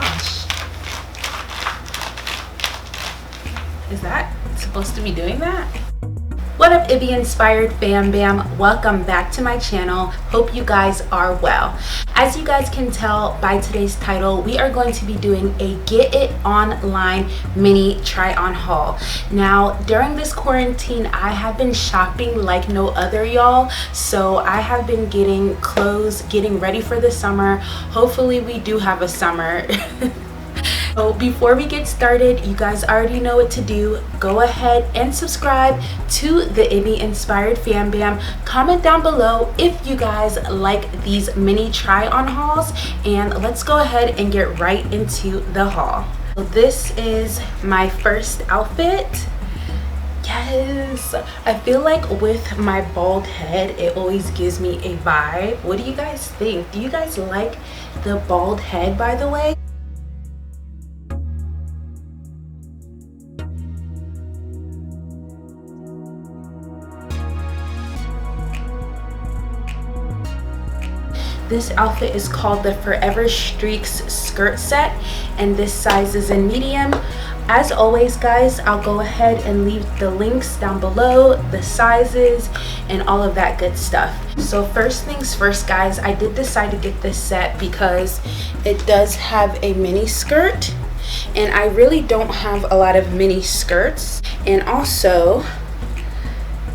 gosh. Is that supposed to be doing that? What up, IbbyInspired fam bam? Welcome back to my channel. Hope you guys are well. As you guys can tell by today's title, we are going to be doing a Get It Online mini try on haul. Now, during this quarantine, I have been shopping like no other, y'all. So I have been getting clothes, getting ready for the summer. Hopefully we do have a summer. So before we get started, you guys already know what to do. Go ahead and subscribe to the IbbyInspired fam bam. Comment down below if you guys like these mini try on hauls, and let's go ahead and get right into the haul. So this is my first outfit. Yes, I feel like with my bald head, it always gives me a vibe. What do you guys think? Do you guys like the bald head, by the way? This outfit is called the Forever Streaks skirt set, and this size is in medium. As always, guys, I'll go ahead and leave the links down below, the sizes, and all of that good stuff. So first things first, guys, I did decide to get this set because it does have a mini skirt, and I really don't have a lot of mini skirts. And also,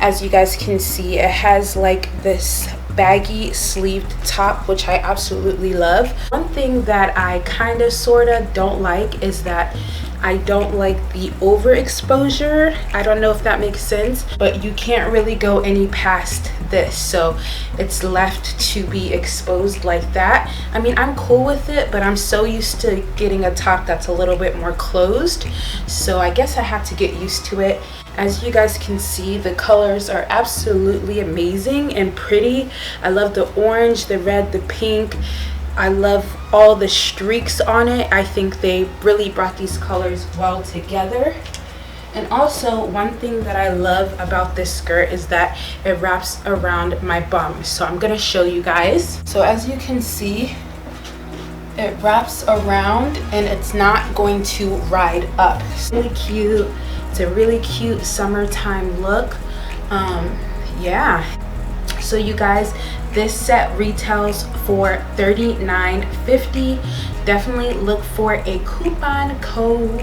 as you guys can see, it has like this baggy sleeved top, which I absolutely love. One thing that I kind of sort of don't like is that I don't like the overexposure. I don't know if that makes sense, but you can't really go any past this, so it's left to be exposed like that. I mean, I'm cool with it, but I'm so used to getting a top that's a little bit more closed, so I guess I have to get used to it. As you guys can see, the colors are absolutely amazing and pretty. I love the orange, the red, the pink. I love all the streaks on it. I think they really brought these colors well together. And also, one thing that I love about this skirt is that it wraps around my bum. So I'm gonna show you guys. So as you can see, it wraps around and it's not going to ride up. It's really cute. It's a really cute summertime look. Yeah. So you guys, this set retails for $39.50. Definitely look for a coupon code.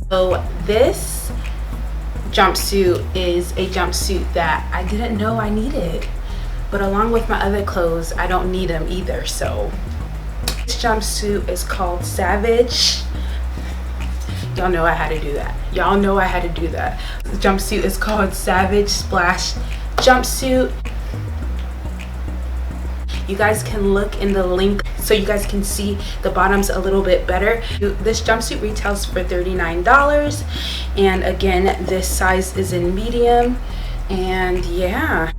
So this jumpsuit is a jumpsuit that I didn't know I needed, but along with my other clothes, I don't need them either. So this jumpsuit is called Savage. Y'all know I had to do that. Y'all know I had to do that. The jumpsuit is called Savage Splash Jumpsuit. You guys can look in the link so you guys can see the bottoms a little bit better. This jumpsuit retails for $39, and again, this size is in medium. And yeah.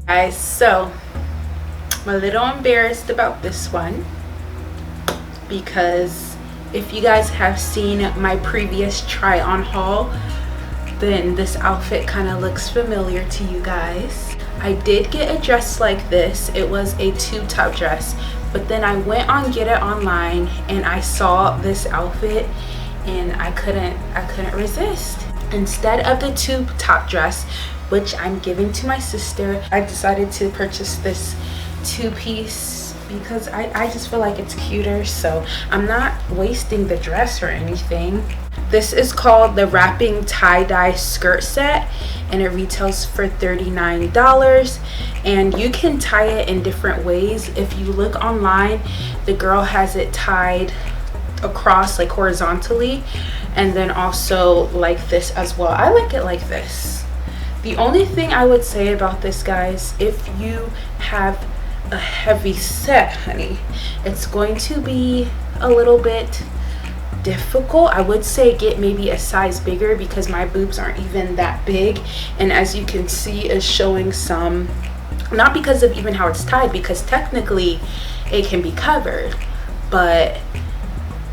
Guys, so I'm a little embarrassed about this one because if you guys have seen my previous try on haul, then this outfit kind of looks familiar to you guys. I did get a dress like this. It was a tube top dress, but then I went on Get It Online and I saw this outfit and I couldn't resist. Instead of the tube top dress, which I'm giving to my sister, I decided to purchase this two-piece because I just feel like it's cuter. So I'm not wasting the dress or anything. This is called the wrapping tie-dye skirt set, and it retails for $39, and you can tie it in different ways. If you look online, the girl has it tied across, like horizontally, and then also like this as well. I like it like this. The only thing I would say about this, guys, if you have a heavy set, honey, it's going to be a little bit difficult. I would say get maybe a size bigger, because my boobs aren't even that big, and as you can see, is showing some, not because of even how it's tied, because technically it can be covered, but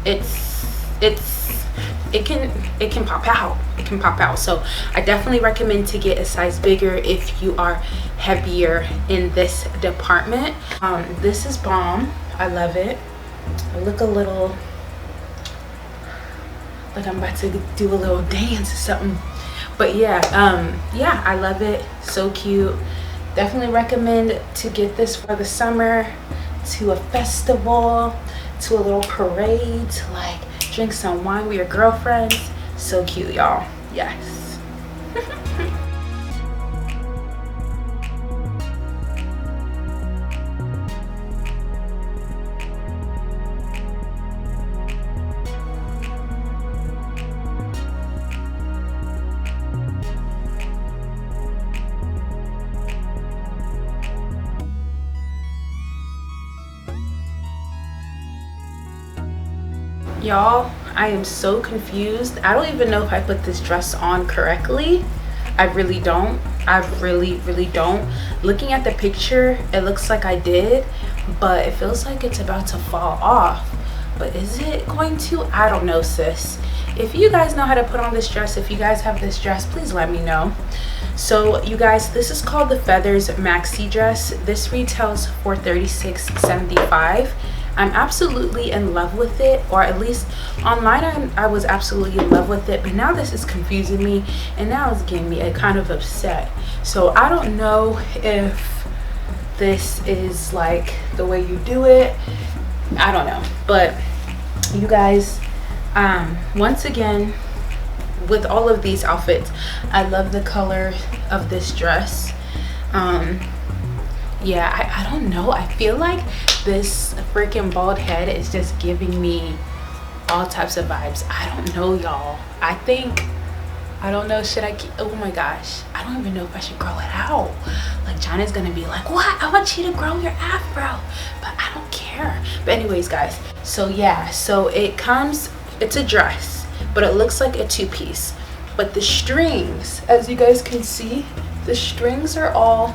it can pop out. It can pop out. So I definitely recommend to get a size bigger if you are heavier in this department. This is bomb. I love it. I look a little like I'm about to do a little dance or something, but yeah, I love it. So cute. Definitely recommend to get this for the summer, to a festival, to a little parade, to like drink some wine with your girlfriends. So cute, y'all. Yes. Y'all, I am so confused. I don't even know if I put this dress on correctly. I really don't. I really don't. Looking at the picture, it looks like I did, but it feels like it's about to fall off. But is it going to? I don't know, sis. If you guys know how to put on this dress, if you guys have this dress, please let me know. So you guys, this is called the Feathers Maxi Dress. This retails for $36.75. I'm absolutely in love with it, or at least online I was absolutely in love with it, but now this is confusing me, and now it's getting me kind of upset. So I don't know if this is like the way you do it. I don't know, but you guys, once again, with all of these outfits, I love the color of this dress. Yeah, I don't know. I feel like this freaking bald head is just giving me all types of vibes. I don't know, y'all. I don't know, should I keep, oh my gosh, I don't even know if I should grow it out. Like, China's gonna be like, what? I want you to grow your afro, but I don't care. But anyways, guys, so yeah, so it's a dress, but it looks like a two-piece. But the strings, as you guys can see, the strings are all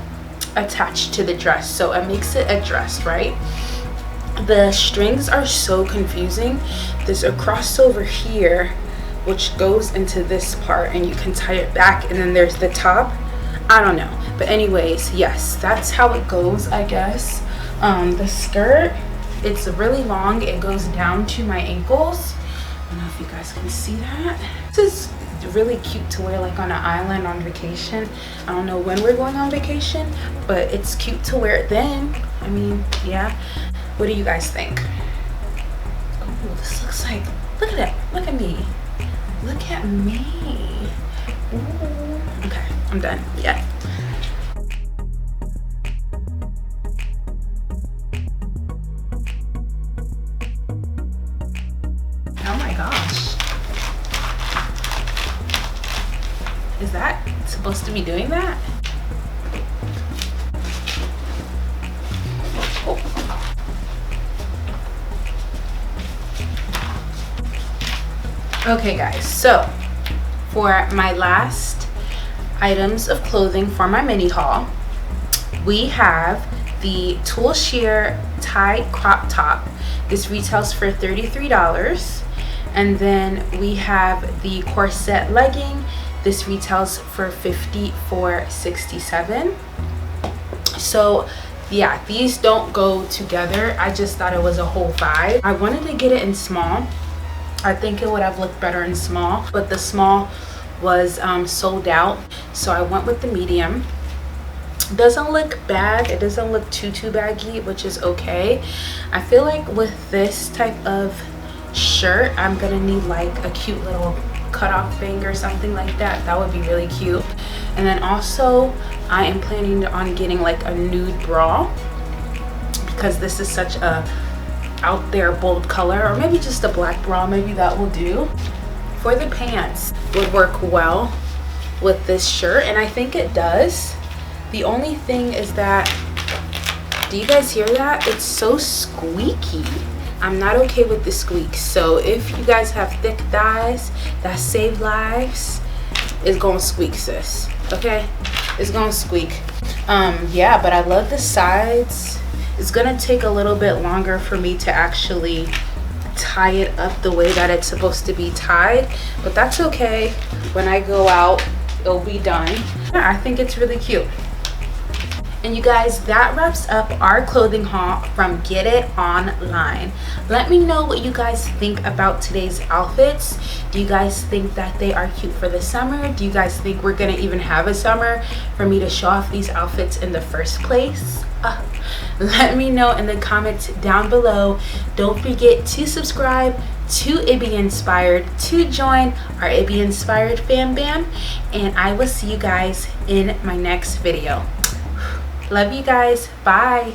attached to the dress, so it makes it a dress, right? The strings are so confusing. There's a crossover here which goes into this part, and you can tie it back, and then there's the top. I don't know, but anyways, yes, that's how it goes, I guess. The skirt, it's really long. It goes down to my ankles. I don't know if you guys can see that. This is really cute to wear like on an island on vacation. I don't know when we're going on vacation, but it's cute to wear it then. I mean, yeah. What do you guys think? Oh, this looks like, look at that. Look at me. Look at me. Ooh. Okay, I'm done. Yeah. Oh my gosh. Is that supposed to be doing that? Oh. Okay guys, so for my last items of clothing for my mini haul, we have the Tulle sheer tie crop top. This retails for $33. And then we have the corset legging. This retails for $54.67. So yeah, these don't go together. I just thought it was a whole vibe. I wanted to get it in small. I think it would have looked better in small, but the small was sold out, so I went with the medium. Doesn't look bad. It doesn't look too baggy, which is okay. I feel like with this type of shirt, I'm gonna need like a cute little cutoff bang or something like that. That would be really cute. And then also I am planning on getting like a nude bra, because this is such a out there bold color, or maybe just a black bra, maybe that will do. For the pants, would work well with this shirt, and I think it does. The only thing is that, do you guys hear that? It's so squeaky. I'm not okay with the squeak. So if you guys have thick thighs that save lives, it's gonna squeak, sis. Okay, it's gonna squeak. Yeah, but I love the sides. It's gonna take a little bit longer for me to actually tie it up the way that it's supposed to be tied, but that's okay. When I go out, it'll be done. Yeah, I think it's really cute. And you guys, that wraps up our clothing haul from Gitionline. Let me know what you guys think about today's outfits. Do you guys think that they are cute for the summer? Do you guys think we're gonna even have a summer for me to show off these outfits in the first place? Let me know in the comments down below. Don't forget to subscribe to IbbyInspired to join our IbbyInspired fam bam, and I will see you guys in my next video. Love you guys. Bye.